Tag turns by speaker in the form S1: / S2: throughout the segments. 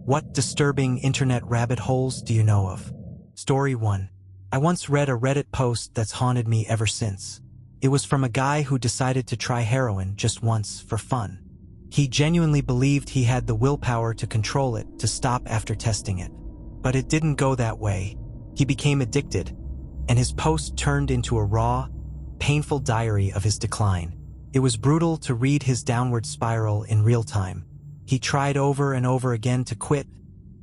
S1: What disturbing internet rabbit holes do you know of? Story 1. I once read a Reddit post that's haunted me ever since. It was from a guy who decided to try heroin just once for fun. He genuinely believed he had the willpower to control it, to stop after testing it. But it didn't go that way. He became addicted, and his post turned into a raw, painful diary of his decline. It was brutal to read his downward spiral in real time. He tried over and over again to quit,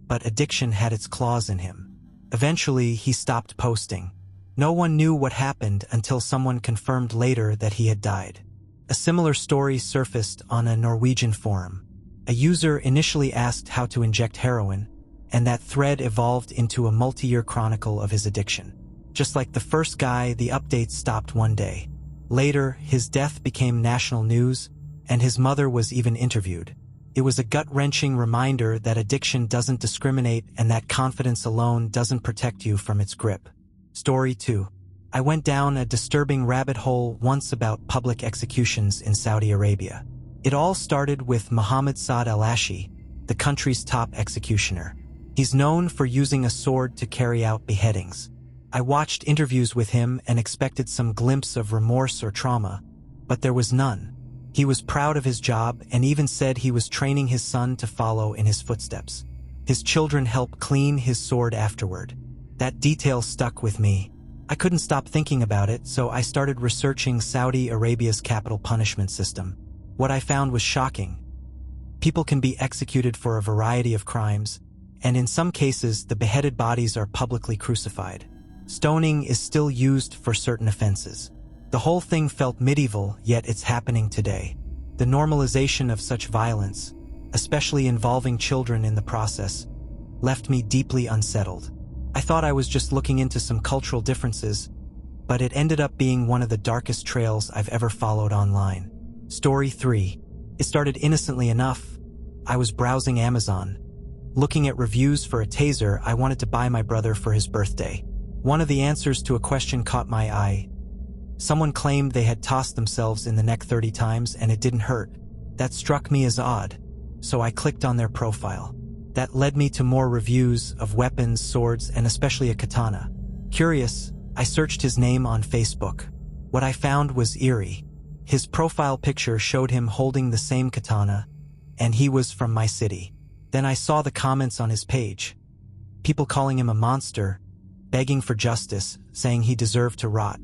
S1: but addiction had its claws in him. Eventually, he stopped posting. No one knew what happened until someone confirmed later that he had died. A similar story surfaced on a Norwegian forum. A user initially asked how to inject heroin, and that thread evolved into a multi-year chronicle of his addiction. Just like the first guy, the updates stopped one day. Later, his death became national news, and his mother was even interviewed. It was a gut-wrenching reminder that addiction doesn't discriminate and that confidence alone doesn't protect you from its grip. Story 2. I went down a disturbing rabbit hole once about public executions in Saudi Arabia. It all started with Mohammed Saad al-Ashi, the country's top executioner. He's known for using a sword to carry out beheadings. I watched interviews with him and expected some glimpse of remorse or trauma, but there was none. He was proud of his job and even said he was training his son to follow in his footsteps. His children helped clean his sword afterward. That detail stuck with me. I couldn't stop thinking about it, so I started researching Saudi Arabia's capital punishment system. What I found was shocking. People can be executed for a variety of crimes, and in some cases, the beheaded bodies are publicly crucified. Stoning is still used for certain offenses. The whole thing felt medieval, yet it's happening today. The normalization of such violence, especially involving children in the process, left me deeply unsettled. I thought I was just looking into some cultural differences, but it ended up being one of the darkest trails I've ever followed online. Story 3. It started innocently enough. I was browsing Amazon, looking at reviews for a taser I wanted to buy my brother for his birthday. One of the answers to a question caught my eye. Someone claimed they had tossed themselves in the neck 30 times and it didn't hurt. That struck me as odd, so I clicked on their profile. That led me to more reviews of weapons, swords, and especially a katana. Curious, I searched his name on Facebook. What I found was eerie. His profile picture showed him holding the same katana, and he was from my city. Then I saw the comments on his page. People calling him a monster, begging for justice, saying he deserved to rot.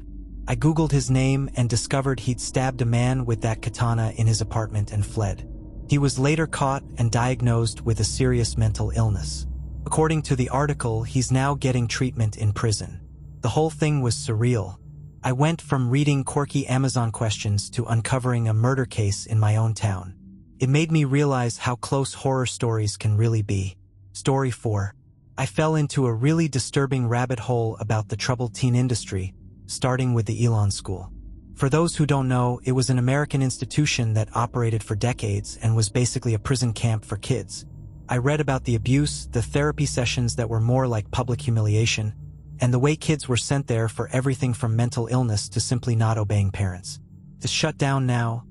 S1: I googled his name and discovered he'd stabbed a man with that katana in his apartment and fled. He was later caught and diagnosed with a serious mental illness. According to the article, he's now getting treatment in prison. The whole thing was surreal. I went from reading quirky Amazon questions to uncovering a murder case in my own town. It made me realize how close horror stories can really be. Story 4. I fell into a really disturbing rabbit hole about the troubled teen industry, starting with the Elon School. For those who don't know, it was an American institution that operated for decades and was basically a prison camp for kids. I read about the abuse, the therapy sessions that were more like public humiliation, and the way kids were sent there for everything from mental illness to simply not obeying parents. It's shut down now,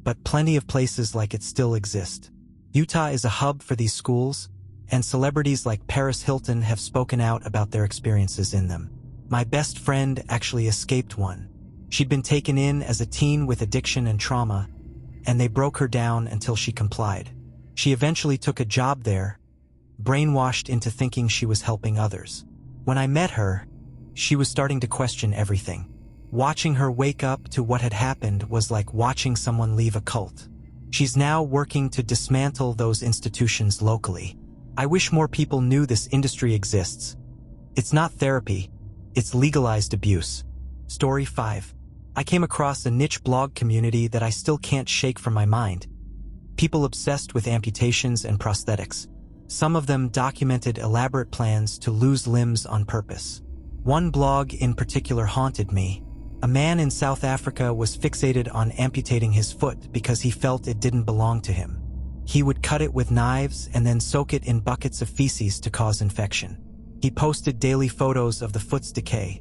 S1: but plenty of places like it still exist. Utah is a hub for these schools, and celebrities like Paris Hilton have spoken out about their experiences in them. My best friend actually escaped one. She'd been taken in as a teen with addiction and trauma, and they broke her down until she complied. She eventually took a job there, brainwashed into thinking she was helping others. When I met her, she was starting to question everything. Watching her wake up to what had happened was like watching someone leave a cult. She's now working to dismantle those institutions locally. I wish more people knew this industry exists. It's not therapy, it's legalized abuse. Story 5. I came across a niche blog community that I still can't shake from my mind. People obsessed with amputations and prosthetics. Some of them documented elaborate plans to lose limbs on purpose. One blog in particular haunted me. A man in South Africa was fixated on amputating his foot because he felt it didn't belong to him. He would cut it with knives and then soak it in buckets of feces to cause infection. He posted daily photos of the foot's decay,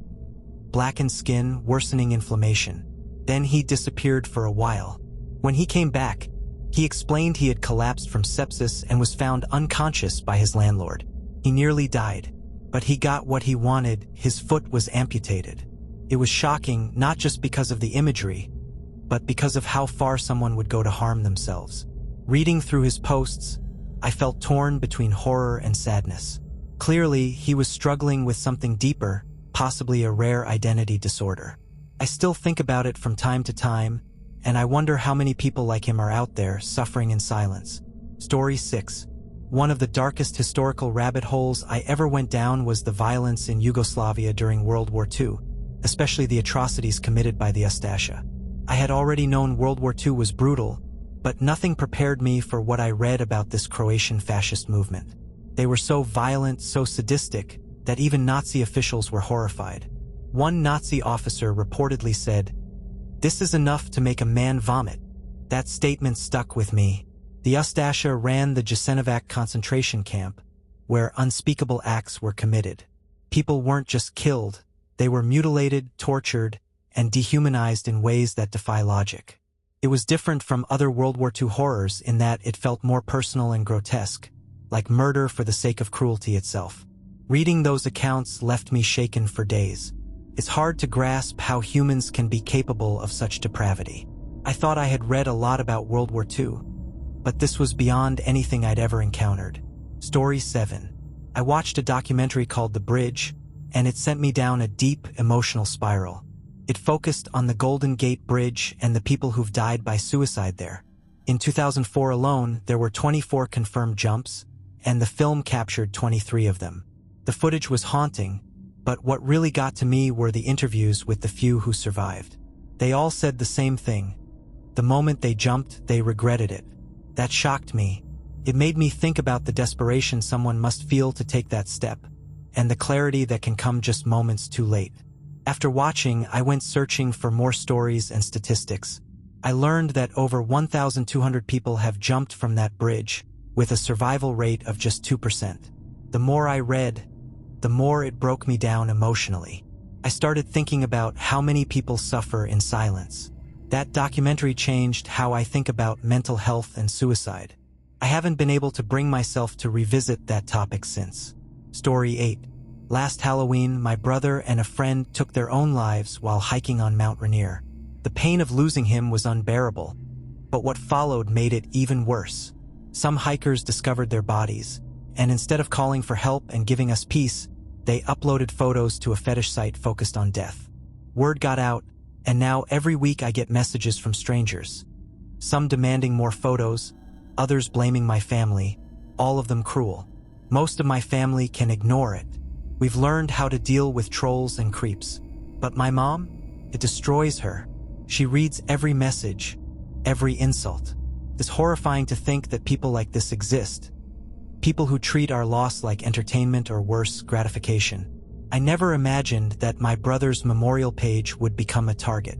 S1: blackened skin, worsening inflammation. Then he disappeared for a while. When he came back, He explained he had collapsed from sepsis and was found unconscious by his landlord. He nearly died, but he got what he wanted. His foot was amputated. It was shocking, not just because of the imagery, but because of how far someone would go to harm themselves. Reading through his posts, I felt torn between horror and sadness. Clearly, he was struggling with something deeper, possibly a rare identity disorder. I still think about it from time to time, and I wonder how many people like him are out there suffering in silence. Story 6. One of the darkest historical rabbit holes I ever went down was the violence in Yugoslavia during World War II, especially the atrocities committed by the Ustasha. I had already known World War II was brutal, but nothing prepared me for what I read about this Croatian fascist movement. They were so violent, so sadistic, that even Nazi officials were horrified. One Nazi officer reportedly said, "This is enough to make a man vomit." That statement stuck with me. The Ustasha ran the Jasenovac concentration camp, where unspeakable acts were committed. People weren't just killed, they were mutilated, tortured, and dehumanized in ways that defy logic. It was different from other World War II horrors in that it felt more personal and grotesque, like murder for the sake of cruelty itself. Reading those accounts left me shaken for days. It's hard to grasp how humans can be capable of such depravity. I thought I had read a lot about World War II, but this was beyond anything I'd ever encountered. Story 7. I watched a documentary called The Bridge, and it sent me down a deep, emotional spiral. It focused on the Golden Gate Bridge and the people who've died by suicide there. In 2004 alone, there were 24 confirmed jumps, and the film captured 23 of them. The footage was haunting, but what really got to me were the interviews with the few who survived. They all said the same thing. The moment they jumped, they regretted it. That shocked me. It made me think about the desperation someone must feel to take that step, and the clarity that can come just moments too late. After watching, I went searching for more stories and statistics. I learned that over 1,200 people have jumped from that bridge, with a survival rate of just 2%. The more I read, the more it broke me down emotionally. I started thinking about how many people suffer in silence. That documentary changed how I think about mental health and suicide. I haven't been able to bring myself to revisit that topic since. Story 8. Last Halloween, my brother and a friend took their own lives while hiking on Mount Rainier. The pain of losing him was unbearable, but what followed made it even worse. Some hikers discovered their bodies, and instead of calling for help and giving us peace, they uploaded photos to a fetish site focused on death. Word got out, and now every week I get messages from strangers. Some demanding more photos, others blaming my family, all of them cruel. Most of my family can ignore it. We've learned how to deal with trolls and creeps. But my mom? It destroys her. She reads every message, every insult. It's horrifying to think that people like this exist. People who treat our loss like entertainment or worse, gratification. I never imagined that my brother's memorial page would become a target.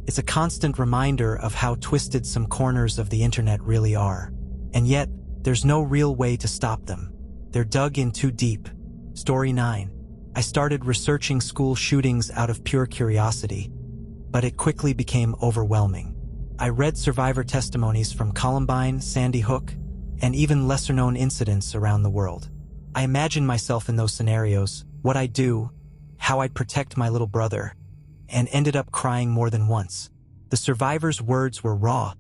S1: It's a constant reminder of how twisted some corners of the internet really are. And yet, there's no real way to stop them. They're dug in too deep. Story 9. I started researching school shootings out of pure curiosity, but it quickly became overwhelming. I read survivor testimonies from Columbine, Sandy Hook, and even lesser-known incidents around the world. I imagined myself in those scenarios, what I'd do, how I'd protect my little brother, and ended up crying more than once. The survivors' words were raw,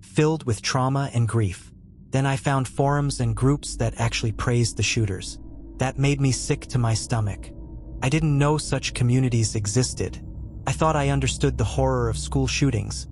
S1: filled with trauma and grief. Then I found forums and groups that actually praised the shooters. That made me sick to my stomach. I didn't know such communities existed. I thought I understood the horror of school shootings,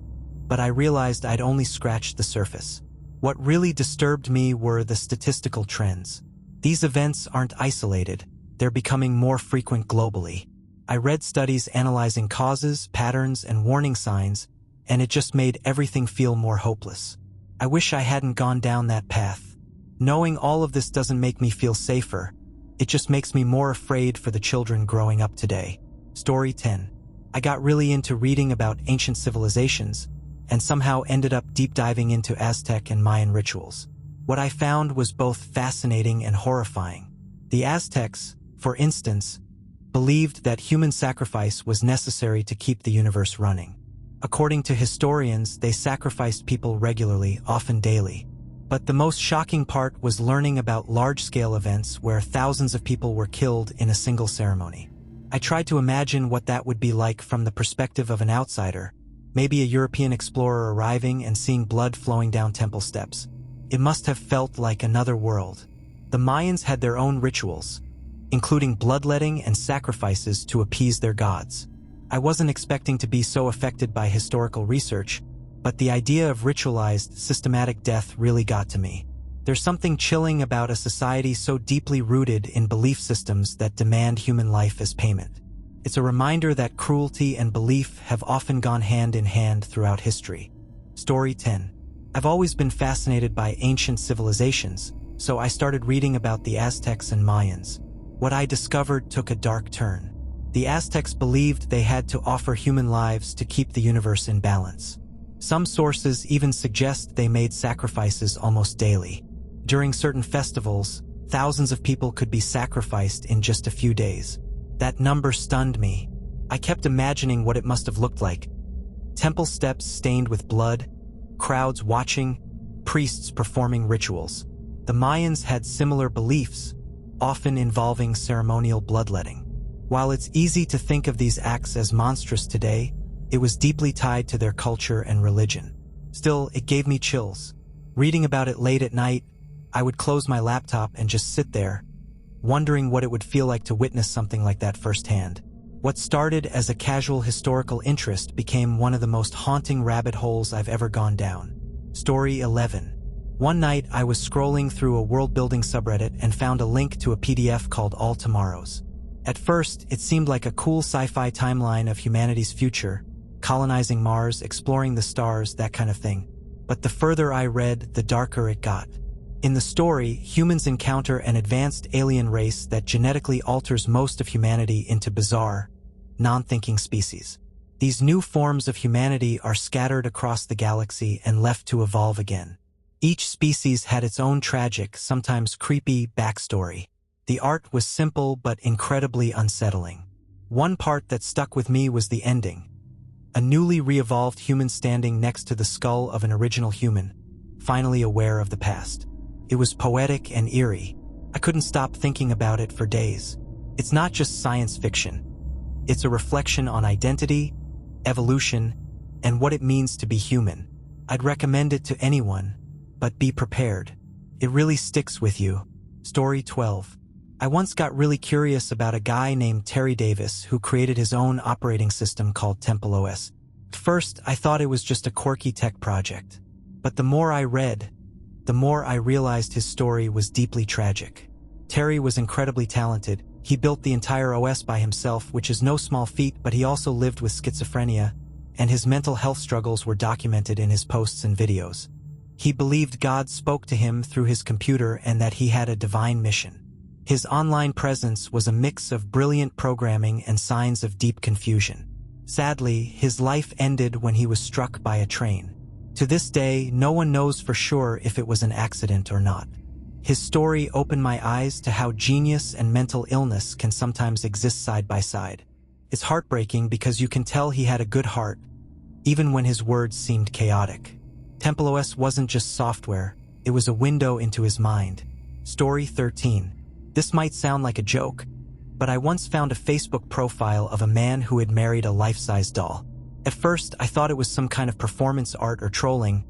S1: but I realized I'd only scratched the surface. What really disturbed me were the statistical trends. These events aren't isolated, they're becoming more frequent globally. I read studies analyzing causes, patterns, and warning signs, and it just made everything feel more hopeless. I wish I hadn't gone down that path. Knowing all of this doesn't make me feel safer, it just makes me more afraid for the children growing up today. Story 10. I got really into reading about ancient civilizations, and somehow ended up deep diving into Aztec and Mayan rituals. What I found was both fascinating and horrifying. The Aztecs, for instance, believed that human sacrifice was necessary to keep the universe running. According to historians, they sacrificed people regularly, often daily. But the most shocking part was learning about large-scale events where thousands of people were killed in a single ceremony. I tried to imagine what that would be like from the perspective of an outsider, maybe a European explorer arriving and seeing blood flowing down temple steps. It must have felt like another world. The Mayans had their own rituals, including bloodletting and sacrifices to appease their gods. I wasn't expecting to be so affected by historical research, but the idea of ritualized, systematic death really got to me. There's something chilling about a society so deeply rooted in belief systems that demand human life as payment. It's a reminder that cruelty and belief have often gone hand in hand throughout history. Story 10. I've always been fascinated by ancient civilizations, so I started reading about the Aztecs and Mayans. What I discovered took a dark turn. The Aztecs believed they had to offer human lives to keep the universe in balance. Some sources even suggest they made sacrifices almost daily. During certain festivals, thousands of people could be sacrificed in just a few days. That number stunned me. I kept imagining what it must have looked like. Temple steps stained with blood, crowds watching, priests performing rituals. The Mayans had similar beliefs, often involving ceremonial bloodletting. While it's easy to think of these acts as monstrous today, it was deeply tied to their culture and religion. Still, it gave me chills. Reading about it late at night, I would close my laptop and just sit there, wondering what it would feel like to witness something like that firsthand. What started as a casual historical interest became one of the most haunting rabbit holes I've ever gone down. Story 11. One night, I was scrolling through a world-building subreddit and found a link to a PDF called All Tomorrows. At first, it seemed like a cool sci-fi timeline of humanity's future, colonizing Mars, exploring the stars, that kind of thing. But the further I read, the darker it got. In the story, humans encounter an advanced alien race that genetically alters most of humanity into bizarre, non-thinking species. These new forms of humanity are scattered across the galaxy and left to evolve again. Each species had its own tragic, sometimes creepy, backstory. The art was simple but incredibly unsettling. One part that stuck with me was the ending. A newly re-evolved human standing next to the skull of an original human, finally aware of the past. It was poetic and eerie. I couldn't stop thinking about it for days. It's not just science fiction. It's a reflection on identity, evolution, and what it means to be human. I'd recommend it to anyone, but be prepared. It really sticks with you. Story 12. I once got really curious about a guy named Terry Davis who created his own operating system called Temple OS. At first, I thought it was just a quirky tech project. But the more I read, the more I realized his story was deeply tragic. Terry was incredibly talented. He built the entire OS by himself, which is no small feat, but he also lived with schizophrenia, and his mental health struggles were documented in his posts and videos. He believed God spoke to him through his computer and that he had a divine mission. His online presence was a mix of brilliant programming and signs of deep confusion. Sadly, his life ended when he was struck by a train. To this day, no one knows for sure if it was an accident or not. His story opened my eyes to how genius and mental illness can sometimes exist side by side. It's heartbreaking because you can tell he had a good heart, even when his words seemed chaotic. Temple OS wasn't just software, it was a window into his mind. Story 13. This might sound like a joke, but I once found a Facebook profile of a man who had married a life-size doll. At first, I thought it was some kind of performance art or trolling,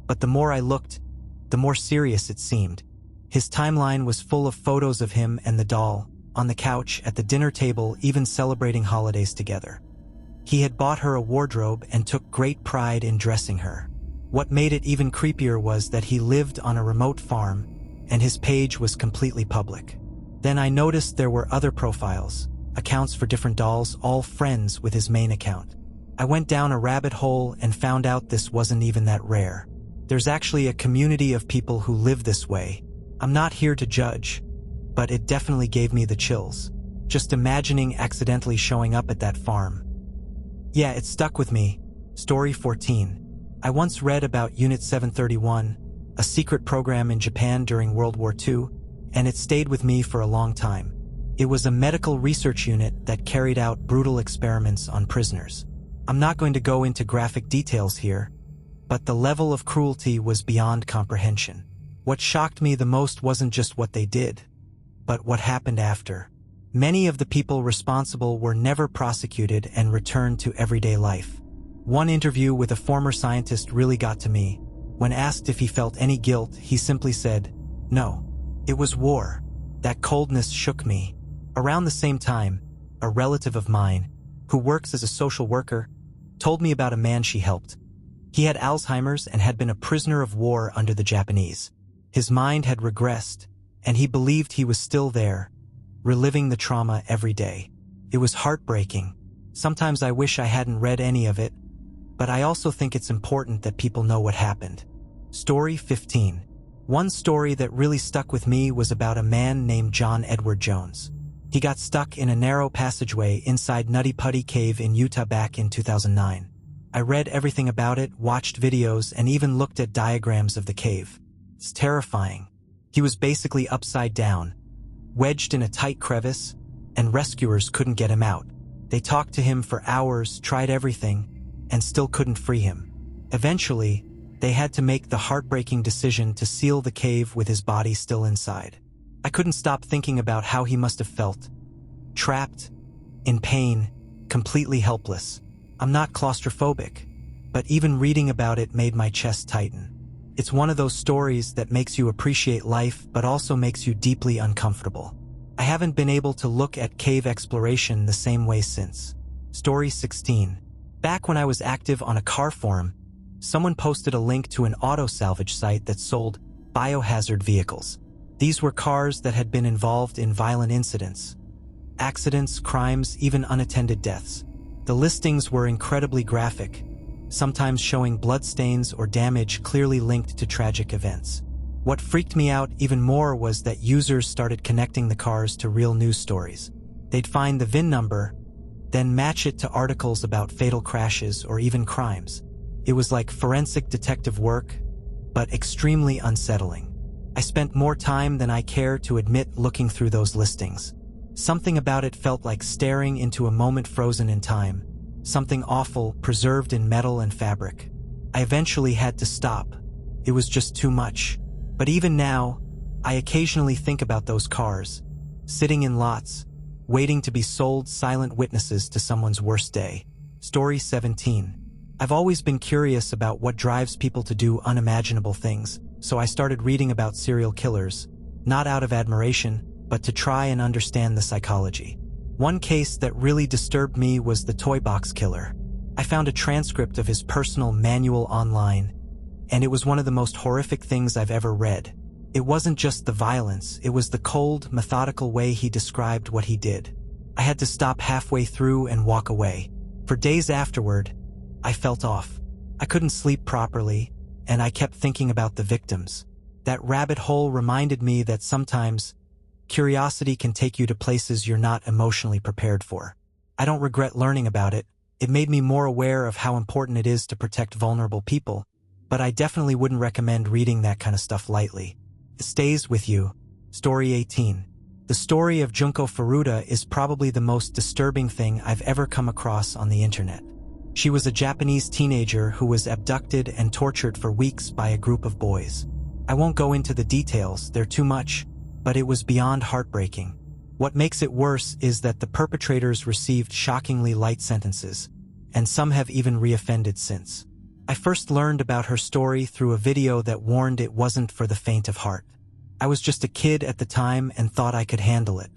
S1: but the more I looked, the more serious it seemed. His timeline was full of photos of him and the doll, on the couch, at the dinner table, even celebrating holidays together. He had bought her a wardrobe and took great pride in dressing her. What made it even creepier was that he lived on a remote farm, and his page was completely public. Then I noticed there were other profiles, accounts for different dolls, all friends with his main account. I went down a rabbit hole and found out this wasn't even that rare. There's actually a community of people who live this way. I'm not here to judge, but it definitely gave me the chills. Just imagining accidentally showing up at that farm. Yeah, it stuck with me. Story 14. I once read about Unit 731, a secret program in Japan during World War II, and it stayed with me for a long time. It was a medical research unit that carried out brutal experiments on prisoners. I'm not going to go into graphic details here, but the level of cruelty was beyond comprehension. What shocked me the most wasn't just what they did, but what happened after. Many of the people responsible were never prosecuted and returned to everyday life. One interview with a former scientist really got to me. When asked if he felt any guilt, he simply said, "No. It was war." That coldness shook me. Around the same time, a relative of mine, who works as a social worker, told me about a man she helped. He had Alzheimer's and had been a prisoner of war under the Japanese. His mind had regressed, and he believed he was still there, reliving the trauma every day. It was heartbreaking. Sometimes I wish I hadn't read any of it, but I also think it's important that people know what happened. Story 15. One story that really stuck with me was about a man named John Edward Jones. He got stuck in a narrow passageway inside Nutty Putty Cave in Utah back in 2009. I read everything about it, watched videos, and even looked at diagrams of the cave. It's terrifying. He was basically upside down, wedged in a tight crevice, and rescuers couldn't get him out. They talked to him for hours, tried everything, and still couldn't free him. Eventually, they had to make the heartbreaking decision to seal the cave with his body still inside. I couldn't stop thinking about how he must have felt. Trapped, in pain, completely helpless. I'm not claustrophobic, but even reading about it made my chest tighten. It's one of those stories that makes you appreciate life but also makes you deeply uncomfortable. I haven't been able to look at cave exploration the same way since. Story 16. Back when I was active on a car forum, someone posted a link to an auto salvage site that sold biohazard vehicles. These were cars that had been involved in violent incidents, accidents, crimes, even unattended deaths. The listings were incredibly graphic, sometimes showing bloodstains or damage clearly linked to tragic events. What freaked me out even more was that users started connecting the cars to real news stories. They'd find the VIN number, then match it to articles about fatal crashes or even crimes. It was like forensic detective work, but extremely unsettling. I spent more time than I care to admit looking through those listings. Something about it felt like staring into a moment frozen in time, something awful preserved in metal and fabric. I eventually had to stop. It was just too much. But even now, I occasionally think about those cars, sitting in lots, waiting to be sold, silent witnesses to someone's worst day. Story 17. I've always been curious about what drives people to do unimaginable things, so I started reading about serial killers, not out of admiration, but to try and understand the psychology. One case that really disturbed me was the toy box killer. I found a transcript of his personal manual online, and it was one of the most horrific things I've ever read. It wasn't just the violence, it was the cold, methodical way he described what he did. I had to stop halfway through and walk away. For days afterward, I felt off. I couldn't sleep properly, and I kept thinking about the victims. That rabbit hole reminded me that sometimes curiosity can take you to places you're not emotionally prepared for. I don't regret learning about it. It made me more aware of how important it is to protect vulnerable people, but I definitely wouldn't recommend reading that kind of stuff lightly. It stays with you. Story 18. The story of Junko Furuta is probably the most disturbing thing I've ever come across on the internet. She was a Japanese teenager who was abducted and tortured for weeks by a group of boys. I won't go into the details, they're too much, but it was beyond heartbreaking. What makes it worse is that the perpetrators received shockingly light sentences, and some have even reoffended since. I first learned about her story through a video that warned it wasn't for the faint of heart. I was just a kid at the time and thought I could handle it.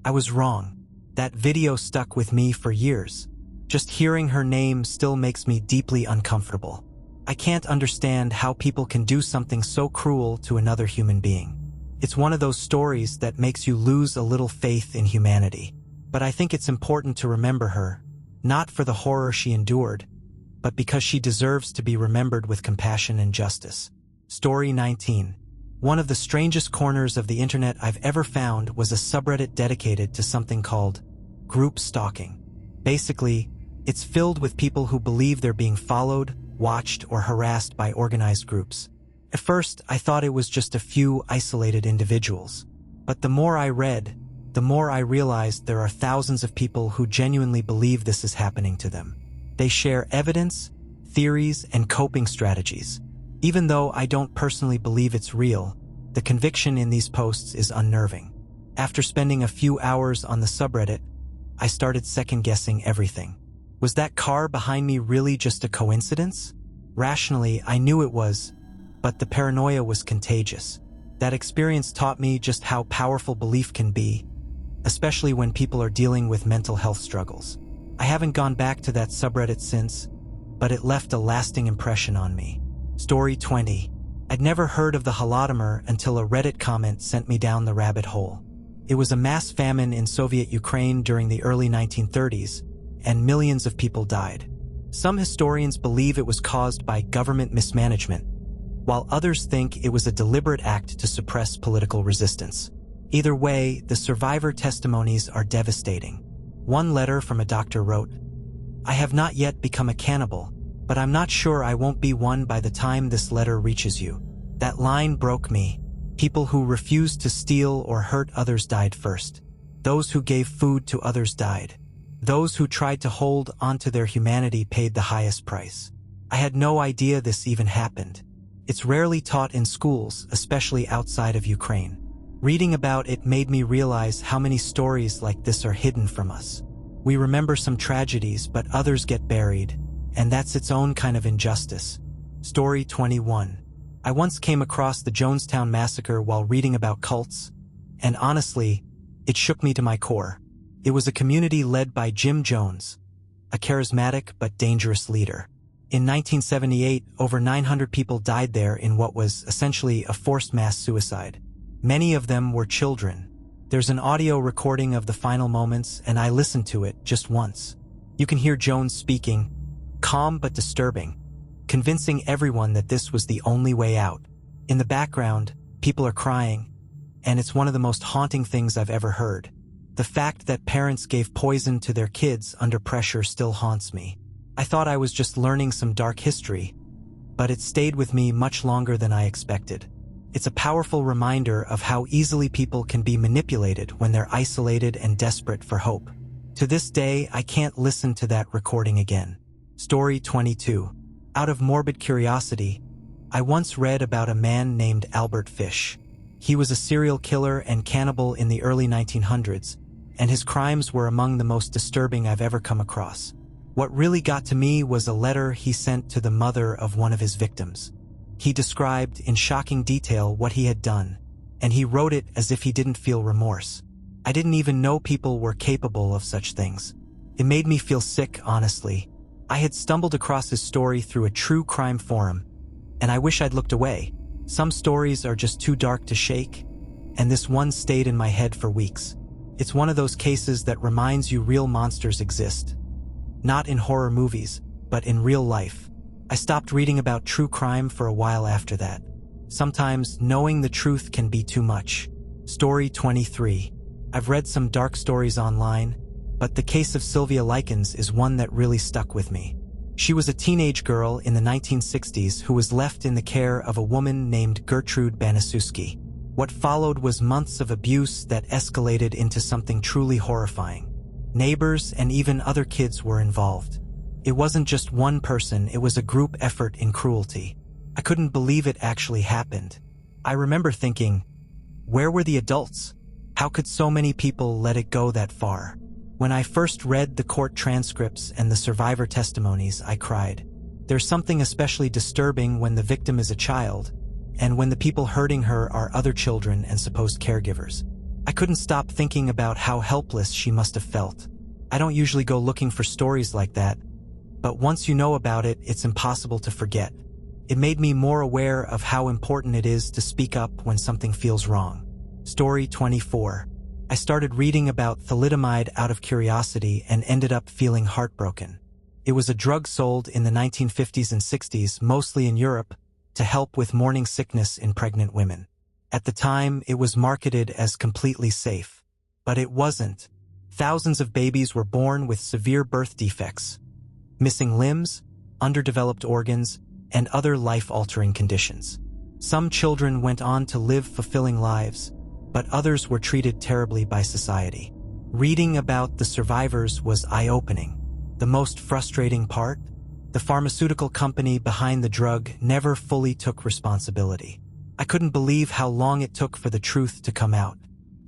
S1: I was wrong. That video stuck with me for years. Just hearing her name still makes me deeply uncomfortable. I can't understand how people can do something so cruel to another human being. It's one of those stories that makes you lose a little faith in humanity. But I think it's important to remember her, not for the horror she endured, but because she deserves to be remembered with compassion and justice. Story 19. One of the strangest corners of the internet I've ever found was a subreddit dedicated to something called group stalking. Basically, it's filled with people who believe they're being followed, watched, or harassed by organized groups. At first, I thought it was just a few isolated individuals. But the more I read, the more I realized there are thousands of people who genuinely believe this is happening to them. They share evidence, theories, and coping strategies. Even though I don't personally believe it's real, the conviction in these posts is unnerving. After spending a few hours on the subreddit, I started second-guessing everything. Was that car behind me really just a coincidence? Rationally, I knew it was, but the paranoia was contagious. That experience taught me just how powerful belief can be, especially when people are dealing with mental health struggles. I haven't gone back to that subreddit since, but it left a lasting impression on me. Story 20. I'd never heard of the Holodomor until a Reddit comment sent me down the rabbit hole. It was a mass famine in Soviet Ukraine during the early 1930s, and millions of people died. Some historians believe it was caused by government mismanagement, while others think it was a deliberate act to suppress political resistance. Either way, the survivor testimonies are devastating. One letter from a doctor wrote, "I have not yet become a cannibal, but I'm not sure I won't be one by the time this letter reaches you." That line broke me. People who refused to steal or hurt others died first. Those who gave food to others died. Those who tried to hold onto their humanity paid the highest price. I had no idea this even happened. It's rarely taught in schools, especially outside of Ukraine. Reading about it made me realize how many stories like this are hidden from us. We remember some tragedies, but others get buried, and that's its own kind of injustice. Story 21. I once came across the Jonestown Massacre while reading about cults, and honestly, it shook me to my core. It was a community led by Jim Jones, a charismatic but dangerous leader. In 1978, over 900 people died there in what was essentially a forced mass suicide. Many of them were children. There's an audio recording of the final moments, and I listened to it just once. You can hear Jones speaking, calm but disturbing, convincing everyone that this was the only way out. In the background, people are crying, and it's one of the most haunting things I've ever heard. The fact that parents gave poison to their kids under pressure still haunts me. I thought I was just learning some dark history, but it stayed with me much longer than I expected. It's a powerful reminder of how easily people can be manipulated when they're isolated and desperate for hope. To this day, I can't listen to that recording again. Story 22. Out of morbid curiosity, I once read about a man named Albert Fish. He was a serial killer and cannibal in the early 1900s, and his crimes were among the most disturbing I've ever come across. What really got to me was a letter he sent to the mother of one of his victims. He described in shocking detail what he had done, and he wrote it as if he didn't feel remorse. I didn't even know people were capable of such things. It made me feel sick, honestly. I had stumbled across his story through a true crime forum, and I wish I'd looked away. Some stories are just too dark to shake, and this one stayed in my head for weeks. It's one of those cases that reminds you real monsters exist. Not in horror movies, but in real life. I stopped reading about true crime for a while after that. Sometimes knowing the truth can be too much. Story 23. I've read some dark stories online, but the case of Sylvia Likens is one that really stuck with me. She was a teenage girl in the 1960s who was left in the care of a woman named Gertrude Banaszewski. What followed was months of abuse that escalated into something truly horrifying. Neighbors and even other kids were involved. It wasn't just one person, it was a group effort in cruelty. I couldn't believe it actually happened. I remember thinking, where were the adults? How could so many people let it go that far? When I first read the court transcripts and the survivor testimonies, I cried. There's something especially disturbing when the victim is a child, and when the people hurting her are other children and supposed caregivers. I couldn't stop thinking about how helpless she must have felt. I don't usually go looking for stories like that, but once you know about it, it's impossible to forget. It made me more aware of how important it is to speak up when something feels wrong. Story 24. I started reading about thalidomide out of curiosity and ended up feeling heartbroken. It was a drug sold in the 1950s and 60s, mostly in Europe, to help with morning sickness in pregnant women. At the time, it was marketed as completely safe. But it wasn't. Thousands of babies were born with severe birth defects, missing limbs, underdeveloped organs, and other life-altering conditions. Some children went on to live fulfilling lives, but others were treated terribly by society. Reading about the survivors was eye-opening. The most frustrating part? The pharmaceutical company behind the drug never fully took responsibility. I couldn't believe how long it took for the truth to come out.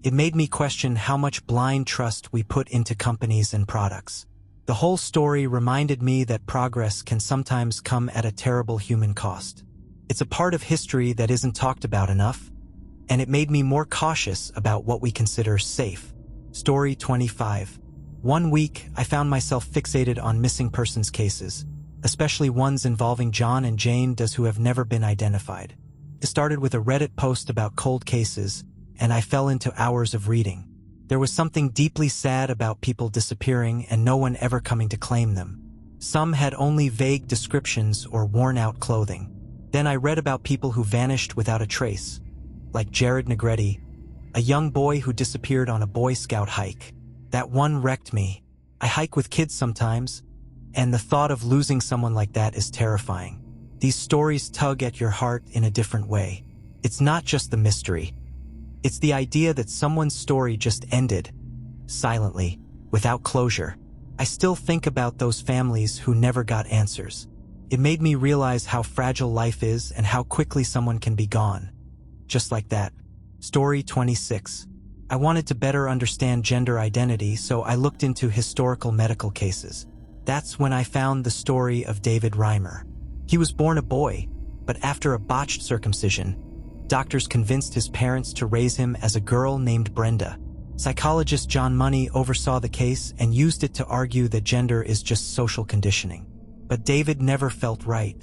S1: It made me question how much blind trust we put into companies and products. The whole story reminded me that progress can sometimes come at a terrible human cost. It's a part of history that isn't talked about enough, and it made me more cautious about what we consider safe. Story 25. One week, I found myself fixated on missing persons cases, especially ones involving John and Jane Does who have never been identified. It started with a Reddit post about cold cases, and I fell into hours of reading. There was something deeply sad about people disappearing and no one ever coming to claim them. Some had only vague descriptions or worn-out clothing. Then I read about people who vanished without a trace, like Jared Negretti, a young boy who disappeared on a Boy Scout hike. That one wrecked me. I hike with kids sometimes, and the thought of losing someone like that is terrifying. These stories tug at your heart in a different way. It's not just the mystery. It's the idea that someone's story just ended, silently, without closure. I still think about those families who never got answers. It made me realize how fragile life is and how quickly someone can be gone. Just like that. Story 26. I wanted to better understand gender identity, so I looked into historical medical cases. That's when I found the story of David Reimer. He was born a boy, but after a botched circumcision, doctors convinced his parents to raise him as a girl named Brenda. Psychologist John Money oversaw the case and used it to argue that gender is just social conditioning. But David never felt right.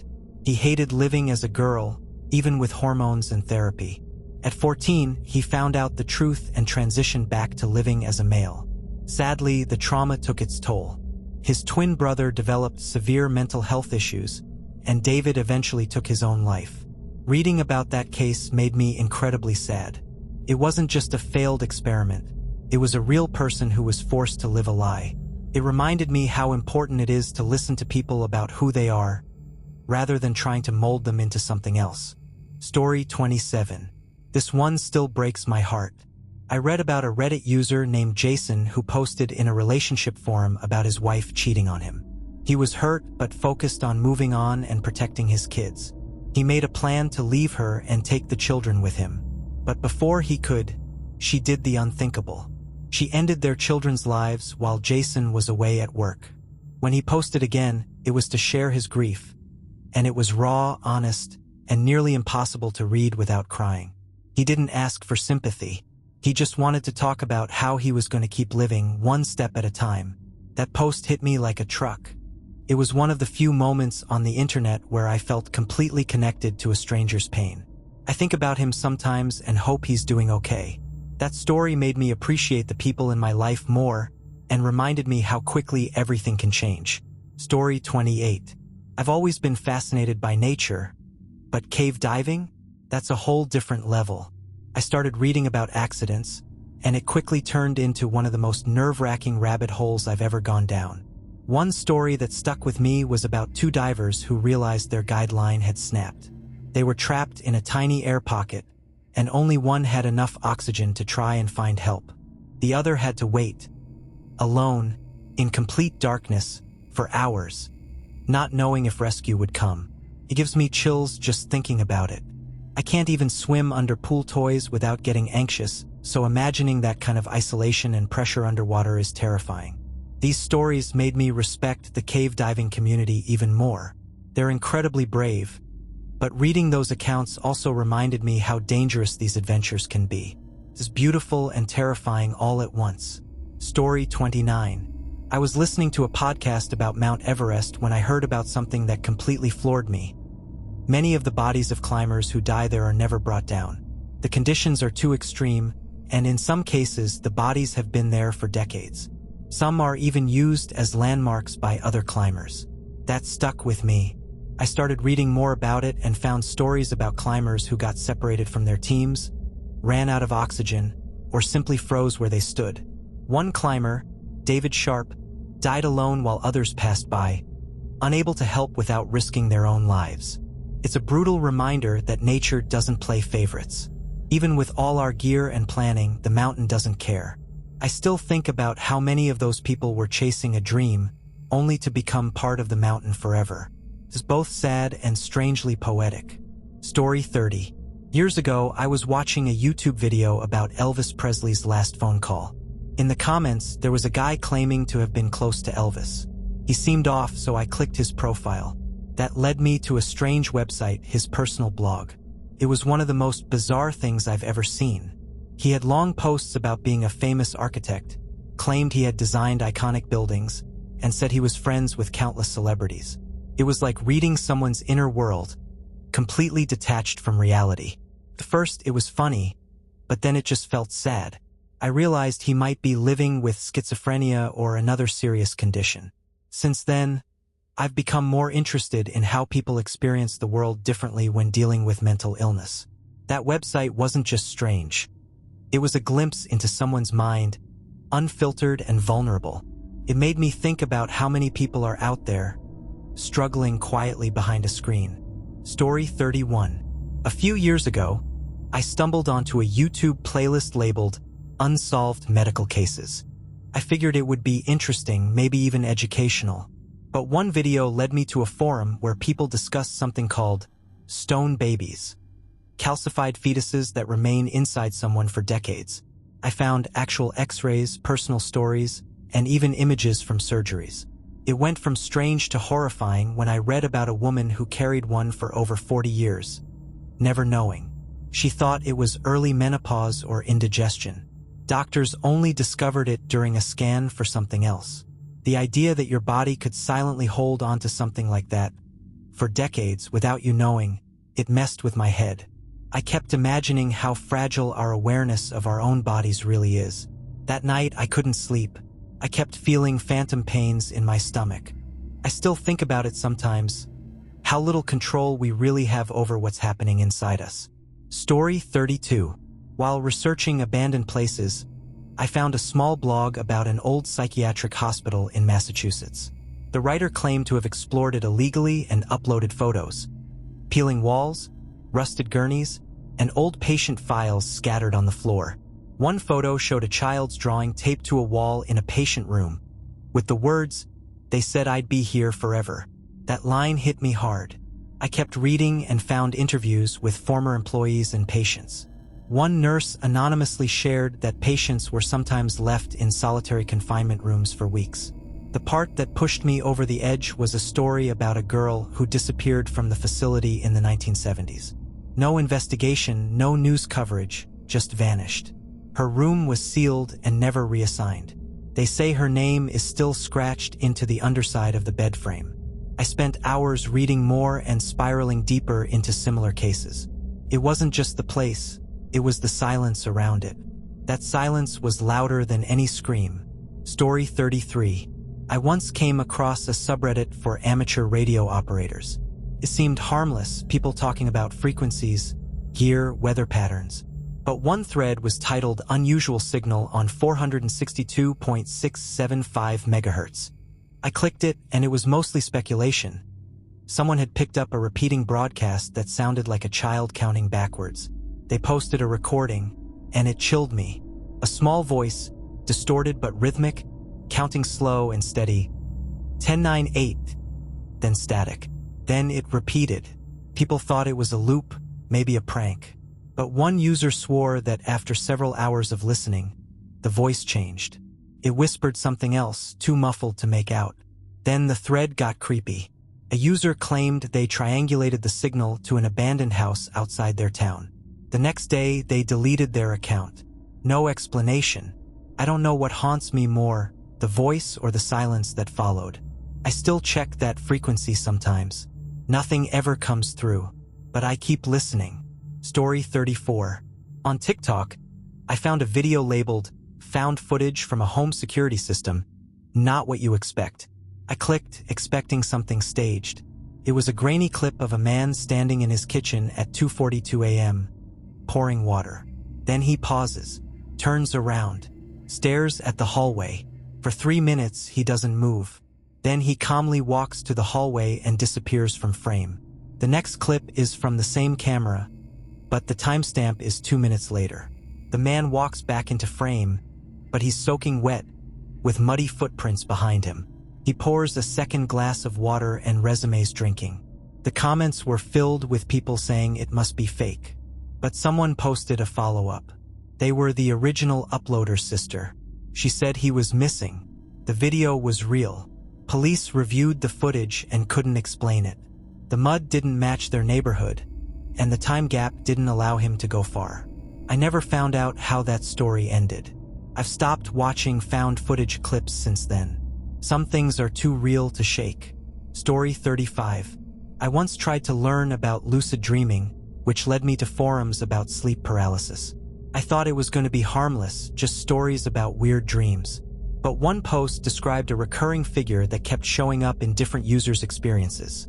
S1: He hated living as a girl, even with hormones and therapy. At 14, he found out the truth and transitioned back to living as a male. Sadly, the trauma took its toll. His twin brother developed severe mental health issues, and David eventually took his own life. Reading about that case made me incredibly sad. It wasn't just a failed experiment. It was a real person who was forced to live a lie. It reminded me how important it is to listen to people about who they are, rather than trying to mold them into something else. Story 27. This one still breaks my heart. I read about a Reddit user named Jason who posted in a relationship forum about his wife cheating on him. He was hurt but focused on moving on and protecting his kids. He made a plan to leave her and take the children with him. But before he could, she did the unthinkable. She ended their children's lives while Jason was away at work. When he posted again, it was to share his grief. And it was raw, honest, and nearly impossible to read without crying. He didn't ask for sympathy. He just wanted to talk about how he was going to keep living one step at a time. That post hit me like a truck. It was one of the few moments on the internet where I felt completely connected to a stranger's pain. I think about him sometimes and hope he's doing okay. That story made me appreciate the people in my life more and reminded me how quickly everything can change. Story 28. I've always been fascinated by nature, but cave diving? That's a whole different level. I started reading about accidents, and it quickly turned into one of the most nerve-wracking rabbit holes I've ever gone down. One story that stuck with me was about two divers who realized their guideline had snapped. They were trapped in a tiny air pocket, and only one had enough oxygen to try and find help. The other had to wait, alone, in complete darkness, for hours, not knowing if rescue would come. It gives me chills just thinking about it. I can't even swim under pool toys without getting anxious, so imagining that kind of isolation and pressure underwater is terrifying. These stories made me respect the cave diving community even more. They're incredibly brave, but reading those accounts also reminded me how dangerous these adventures can be. It's beautiful and terrifying all at once. Story 29. I was listening to a podcast about Mount Everest when I heard about something that completely floored me. Many of the bodies of climbers who die there are never brought down. The conditions are too extreme, and in some cases, the bodies have been there for decades. Some are even used as landmarks by other climbers. That stuck with me. I started reading more about it and found stories about climbers who got separated from their teams, ran out of oxygen, or simply froze where they stood. One climber, David Sharp, died alone while others passed by, unable to help without risking their own lives. It's a brutal reminder that nature doesn't play favorites. Even with all our gear and planning, the mountain doesn't care. I still think about how many of those people were chasing a dream, only to become part of the mountain forever. It is both sad and strangely poetic. Story 30. Years ago, I was watching a YouTube video about Elvis Presley's last phone call. In the comments, there was a guy claiming to have been close to Elvis. He seemed off, so I clicked his profile. That led me to a strange website, his personal blog. It was one of the most bizarre things I've ever seen. He had long posts about being a famous architect, claimed he had designed iconic buildings, and said he was friends with countless celebrities. It was like reading someone's inner world, completely detached from reality. At first, it was funny, but then it just felt sad. I realized he might be living with schizophrenia or another serious condition. Since then, I've become more interested in how people experience the world differently when dealing with mental illness. That website wasn't just strange. It was a glimpse into someone's mind, unfiltered and vulnerable. It made me think about how many people are out there, struggling quietly behind a screen. Story 31. A few years ago, I stumbled onto a YouTube playlist labeled Unsolved Medical Cases. I figured it would be interesting, maybe even educational. But one video led me to a forum where people discussed something called stone babies, calcified fetuses that remain inside someone for decades. I found actual x-rays, personal stories, and even images from surgeries. It went from strange to horrifying when I read about a woman who carried one for over 40 years, never knowing. She thought it was early menopause or indigestion. Doctors only discovered it during a scan for something else. The idea that your body could silently hold on to something like that for decades without you knowing, it messed with my head. I kept imagining how fragile our awareness of our own bodies really is. That night, I couldn't sleep. I kept feeling phantom pains in my stomach. I still think about it sometimes, how little control we really have over what's happening inside us. Story 32. While researching abandoned places, I found a small blog about an old psychiatric hospital in Massachusetts. The writer claimed to have explored it illegally and uploaded photos. Peeling walls, rusted gurneys, and old patient files scattered on the floor. One photo showed a child's drawing taped to a wall in a patient room, with the words, "They said I'd be here forever." That line hit me hard. I kept reading and found interviews with former employees and patients. One nurse anonymously shared that patients were sometimes left in solitary confinement rooms for weeks. The part that pushed me over the edge was a story about a girl who disappeared from the facility in the 1970s. No investigation, no news coverage, just vanished. Her room was sealed and never reassigned. They say her name is still scratched into the underside of the bed frame. I spent hours reading more and spiraling deeper into similar cases. It wasn't just the place. It was the silence around it. That silence was louder than any scream. Story 33. I once came across a subreddit for amateur radio operators. It seemed harmless, people talking about frequencies, gear, weather patterns. But one thread was titled Unusual Signal on 462.675 MHz. I clicked it, and it was mostly speculation. Someone had picked up a repeating broadcast that sounded like a child counting backwards. They posted a recording, and it chilled me. A small voice, distorted but rhythmic, counting slow and steady. 10-9-8, then static. Then it repeated. People thought it was a loop, maybe a prank. But one user swore that after several hours of listening, the voice changed. It whispered something else, too muffled to make out. Then the thread got creepy. A user claimed they triangulated the signal to an abandoned house outside their town. The next day, they deleted their account. No explanation. I don't know what haunts me more, the voice or the silence that followed. I still check that frequency sometimes. Nothing ever comes through, but I keep listening. Story 34. On TikTok, I found a video labeled Found Footage from a Home Security System, Not What You Expect. I clicked, expecting something staged. It was a grainy clip of a man standing in his kitchen at 2:42 a.m., pouring water. Then he pauses, turns around, stares at the hallway. For 3 minutes, he doesn't move. Then he calmly walks to the hallway and disappears from frame. The next clip is from the same camera, but the timestamp is 2 minutes later. The man walks back into frame, but he's soaking wet, with muddy footprints behind him. He pours a second glass of water and resumes drinking. The comments were filled with people saying it must be fake. But someone posted a follow-up. They were the original uploader's sister. She said he was missing. The video was real. Police reviewed the footage and couldn't explain it. The mud didn't match their neighborhood, and the time gap didn't allow him to go far. I never found out how that story ended. I've stopped watching found footage clips since then. Some things are too real to shake. Story 35. I once tried to learn about lucid dreaming, which led me to forums about sleep paralysis. I thought it was going to be harmless, just stories about weird dreams. But one post described a recurring figure that kept showing up in different users' experiences.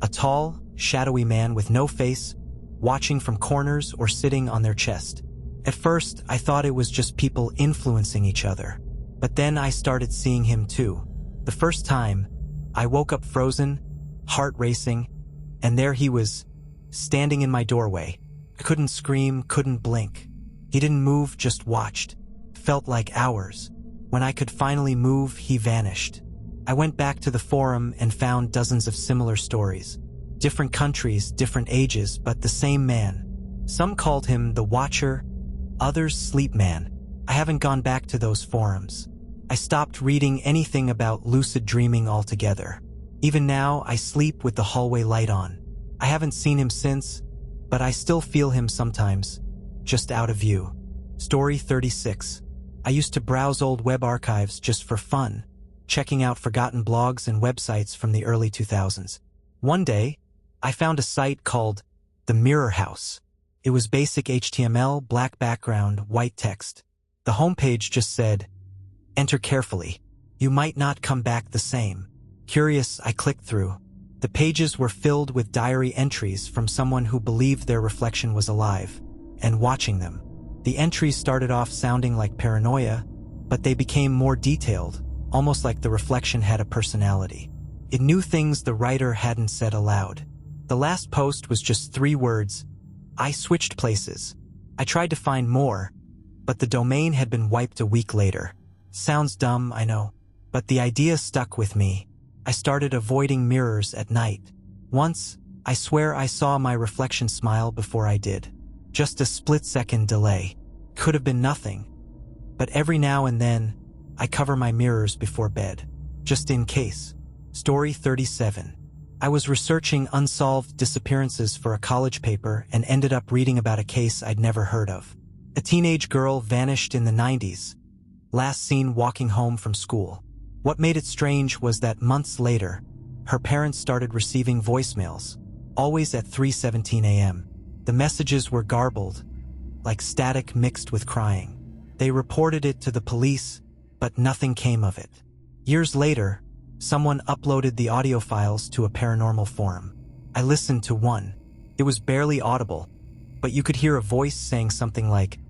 S1: A tall, shadowy man with no face, watching from corners or sitting on their chest. At first, I thought it was just people influencing each other. But then I started seeing him too. The first time, I woke up frozen, heart racing, and there he was, standing in my doorway. I couldn't scream, couldn't blink. He didn't move, just watched. Felt like hours. When I could finally move, he vanished. I went back to the forum and found dozens of similar stories. Different countries, different ages, but the same man. Some called him the Watcher, others Sleep Man. I haven't gone back to those forums. I stopped reading anything about lucid dreaming altogether. Even now, I sleep with the hallway light on. I haven't seen him since, but I still feel him sometimes, just out of view. Story 36. I used to browse old web archives just for fun, checking out forgotten blogs and websites from the early 2000s. One day, I found a site called The Mirror House. It was basic HTML, black background, white text. The homepage just said, "Enter carefully. You might not come back the same." Curious, I clicked through. The pages were filled with diary entries from someone who believed their reflection was alive and watching them. The entries started off sounding like paranoia, but they became more detailed, almost like the reflection had a personality. It knew things the writer hadn't said aloud. The last post was just 3 words. I switched places. I tried to find more, but the domain had been wiped a week later. Sounds dumb, I know, but the idea stuck with me. I started avoiding mirrors at night. Once, I swear I saw my reflection smile before I did. Just a split-second delay. Could have been nothing. But every now and then, I cover my mirrors before bed, just in case. Story 37. I was researching unsolved disappearances for a college paper and ended up reading about a case I'd never heard of. A teenage girl vanished in the 90s, last seen walking home from school. What made it strange was that months later, her parents started receiving voicemails, always at 3:17 a.m. The messages were garbled, like static mixed with crying. They reported it to the police, but nothing came of it. Years later, someone uploaded the audio files to a paranormal forum. I listened to one. It was barely audible, but you could hear a voice saying something like,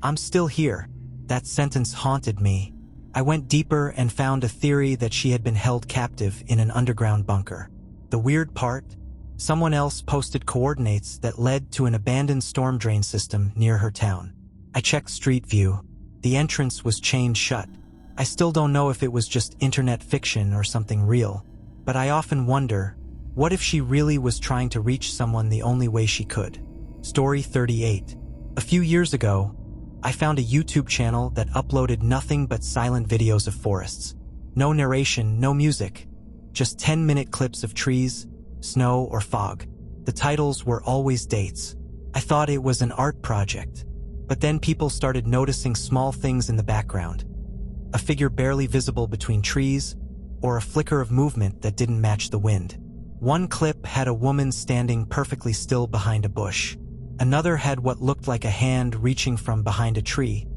S1: "I'm still here." That sentence haunted me. I went deeper and found a theory that she had been held captive in an underground bunker. The weird part? Someone else posted coordinates that led to an abandoned storm drain system near her town. I checked Street View. The entrance was chained shut. I still don't know if it was just internet fiction or something real, but I often wonder, what if she really was trying to reach someone the only way she could? Story 38. A few years ago, I found a YouTube channel that uploaded nothing but silent videos of forests. No narration, no music, just 10-minute clips of trees, snow, or fog. The titles were always dates. I thought it was an art project. But then people started noticing small things in the background. A figure barely visible between trees, or a flicker of movement that didn't match the wind. One clip had a woman standing perfectly still behind a bush. Another had what looked like a hand reaching from behind a tree,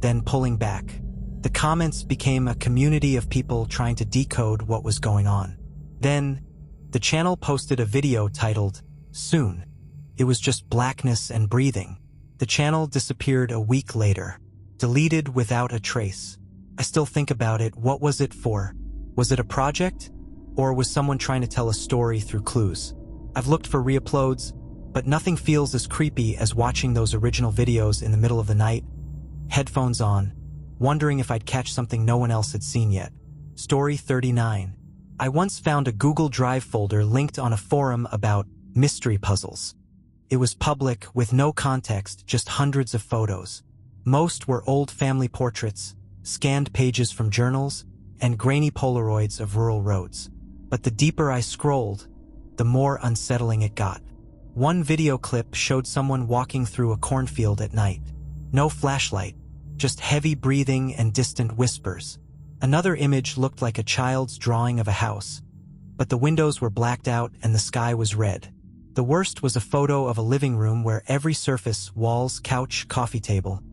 S1: then pulling back. The comments became a community of people trying to decode what was going on. Then, the channel posted a video titled, "Soon." It was just blackness and breathing. The channel disappeared a week later, deleted without a trace. I still think about it. What was it for? Was it a project? Or was someone trying to tell a story through clues? I've looked for re-uploads, but nothing feels as creepy as watching those original videos in the middle of the night, headphones on, wondering if I'd catch something no one else had seen yet. Story 39. I once found a Google Drive folder linked on a forum about mystery puzzles. It was public with no context, just hundreds of photos. Most were old family portraits, scanned pages from journals, and grainy Polaroids of rural roads. But the deeper I scrolled, the more unsettling it got. One video clip showed someone walking through a cornfield at night. No flashlight, just heavy breathing and distant whispers. Another image looked like a child's drawing of a house, but the windows were blacked out and the sky was red. The worst was a photo of a living room where every surface, walls, couch, coffee table,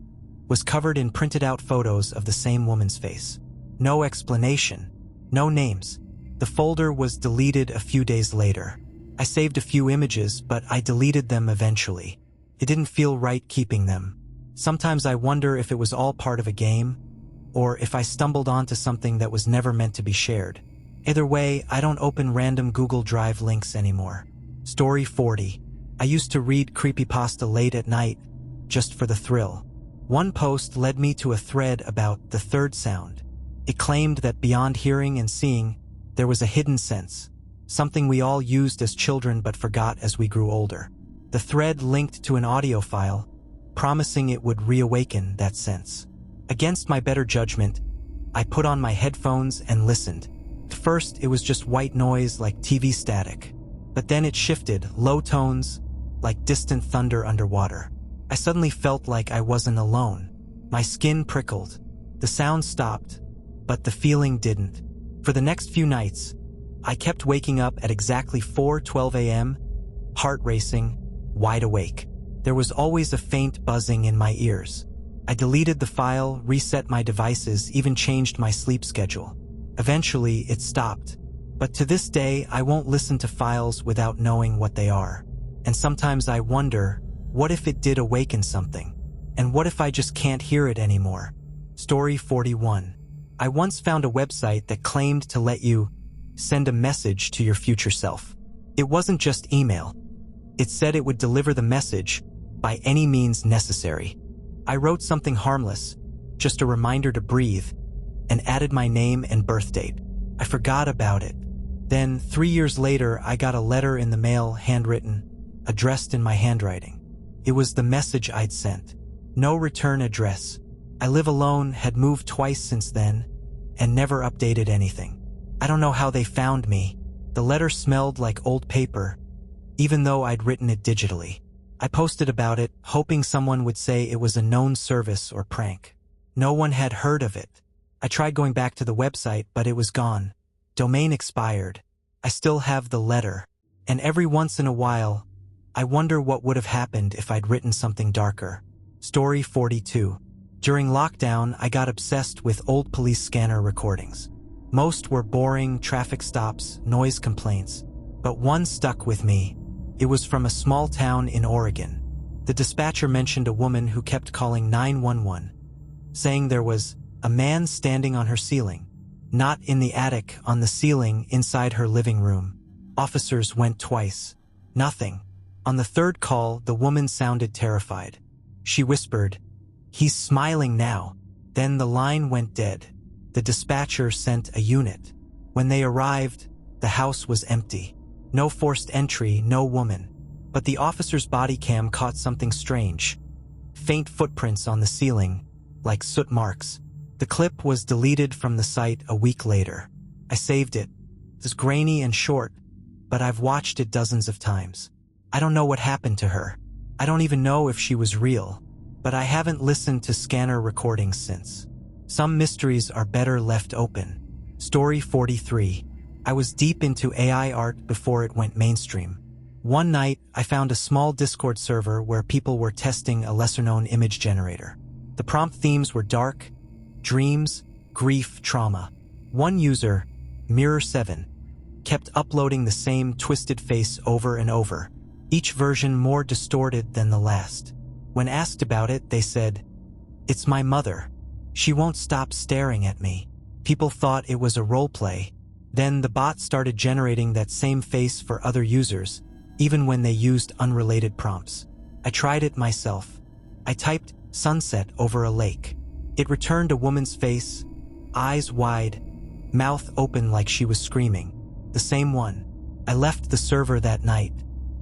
S1: was covered in printed-out photos of the same woman's face. No explanation, no names. The folder was deleted a few days later. I saved a few images, but I deleted them eventually. It didn't feel right keeping them. Sometimes I wonder if it was all part of a game, or if I stumbled onto something that was never meant to be shared. Either way, I don't open random Google Drive links anymore. Story 40. I used to read creepypasta late at night, just for the thrill. One post led me to a thread about the third sound. It claimed that beyond hearing and seeing, there was a hidden sense, something we all used as children but forgot as we grew older. The thread linked to an audio file, promising it would reawaken that sense. Against my better judgment, I put on my headphones and listened. At first, it was just white noise like TV static. But then it shifted, low tones, like distant thunder underwater. I suddenly felt like I wasn't alone. My skin prickled. The sound stopped, but the feeling didn't. For the next few nights, I kept waking up at exactly 4:12 a.m., heart racing, wide awake. There was always a faint buzzing in my ears. I deleted the file, reset my devices, even changed my sleep schedule. Eventually, it stopped. But to this day, I won't listen to files without knowing what they are. And sometimes I wonder, what if it did awaken something? And what if I just can't hear it anymore? Story 41. I once found a website that claimed to let you send a message to your future self. It wasn't just email. It said it would deliver the message by any means necessary. I wrote something harmless, just a reminder to breathe, and added my name and birth date. I forgot about it. Then, 3 years later, I got a letter in the mail, handwritten, addressed in my handwriting. It was the message I'd sent. No return address. I live alone, had moved twice since then, and never updated anything. I don't know how they found me. The letter smelled like old paper, even though I'd written it digitally. I posted about it, hoping someone would say it was a known service or prank. No one had heard of it. I tried going back to the website, but it was gone. Domain expired. I still have the letter. And every once in a while, I wonder what would have happened if I'd written something darker. Story 42. During lockdown, I got obsessed with old police scanner recordings. Most were boring traffic stops, noise complaints, but one stuck with me. It was from a small town in Oregon. The dispatcher mentioned a woman who kept calling 911, saying there was a man standing on her ceiling. Not in the attic, on the ceiling inside her living room. Officers went twice. Nothing. On the third call, the woman sounded terrified. She whispered, "He's smiling now." Then the line went dead. The dispatcher sent a unit. When they arrived, the house was empty. No forced entry, no woman. But the officer's body cam caught something strange. Faint footprints on the ceiling, like soot marks. The clip was deleted from the site a week later. I saved it. It was grainy and short, but I've watched it dozens of times. I don't know what happened to her. I don't even know if she was real, but I haven't listened to scanner recordings since. Some mysteries are better left open. Story 43. I was deep into AI art before it went mainstream. One night, I found a small Discord server where people were testing a lesser-known image generator. The prompt themes were dark, dreams, grief, trauma. One user, Mirror7, kept uploading the same twisted face over and over, each version more distorted than the last. When asked about it, they said, "It's my mother. She won't stop staring at me." People thought it was a roleplay. Then the bot started generating that same face for other users, even when they used unrelated prompts. I tried it myself. I typed sunset over a lake. It returned a woman's face, eyes wide, mouth open like she was screaming. The same one. I left the server that night.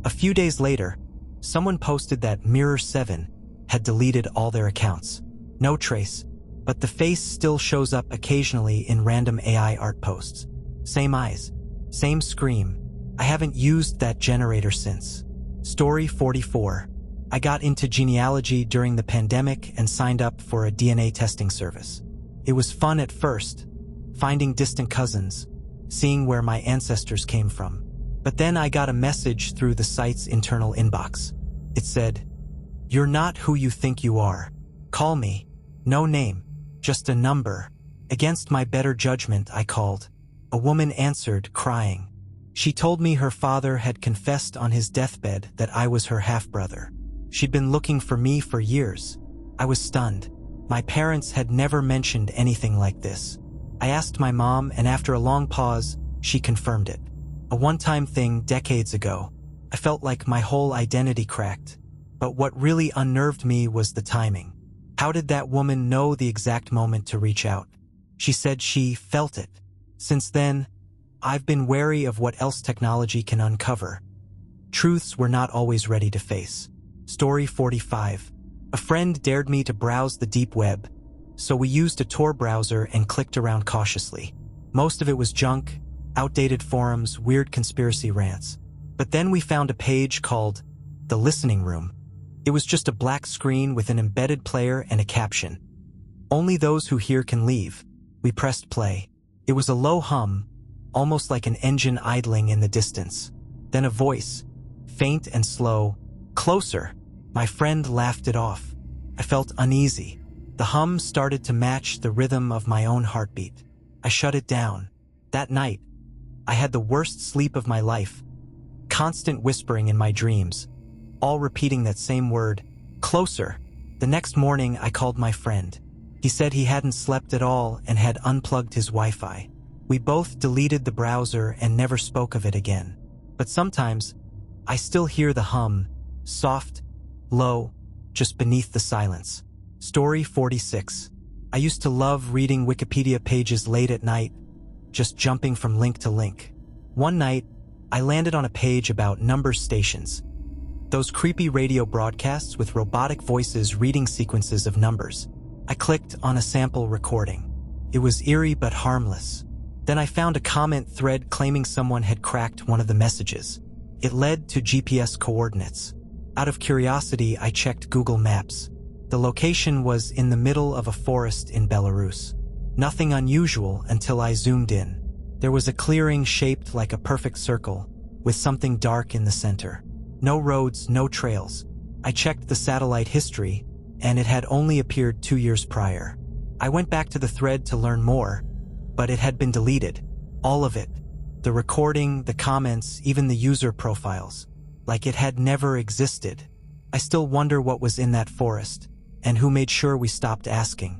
S1: A few days later, someone posted that Mirror 7 had deleted all their accounts. No trace, but the face still shows up occasionally in random AI art posts. Same eyes, same scream. I haven't used that generator since. Story 44. I got into genealogy during the pandemic and signed up for a DNA testing service. It was fun at first, finding distant cousins, seeing where my ancestors came from. But then I got a message through the site's internal inbox. It said, "You're not who you think you are. Call me." No name, just a number. Against my better judgment, I called. A woman answered, crying. She told me her father had confessed on his deathbed that I was her half-brother. She'd been looking for me for years. I was stunned. My parents had never mentioned anything like this. I asked my mom, and after a long pause, she confirmed it. A one-time thing decades ago. I felt like my whole identity cracked. But what really unnerved me was the timing. How did that woman know the exact moment to reach out? She said she felt it. Since then, I've been wary of what else technology can uncover. Truths we're not always ready to face. Story 45. A friend dared me to browse the deep web, so we used a Tor browser and clicked around cautiously. Most of it was junk, outdated forums, weird conspiracy rants. But then we found a page called The Listening Room. It was just a black screen with an embedded player and a caption. "Only those who hear can leave." We pressed play. It was a low hum, almost like an engine idling in the distance. Then a voice, faint and slow, "Closer." My friend laughed it off. I felt uneasy. The hum started to match the rhythm of my own heartbeat. I shut it down. That night, I had the worst sleep of my life. Constant whispering in my dreams, all repeating that same word, "Closer." The next morning, I called my friend. He said he hadn't slept at all and had unplugged his Wi-Fi. We both deleted the browser and never spoke of it again. But sometimes, I still hear the hum, soft, low, just beneath the silence. Story 46. I used to love reading Wikipedia pages late at night, just jumping from link to link. One night, I landed on a page about number stations. Those creepy radio broadcasts with robotic voices reading sequences of numbers. I clicked on a sample recording. It was eerie but harmless. Then I found a comment thread claiming someone had cracked one of the messages. It led to GPS coordinates. Out of curiosity, I checked Google Maps. The location was in the middle of a forest in Belarus. Nothing unusual until I zoomed in. There was a clearing shaped like a perfect circle, with something dark in the center. No roads, no trails. I checked the satellite history, and it had only appeared 2 years prior. I went back to the thread to learn more, but it had been deleted. All of it. The recording, the comments, even the user profiles. Like it had never existed. I still wonder what was in that forest, and who made sure we stopped asking.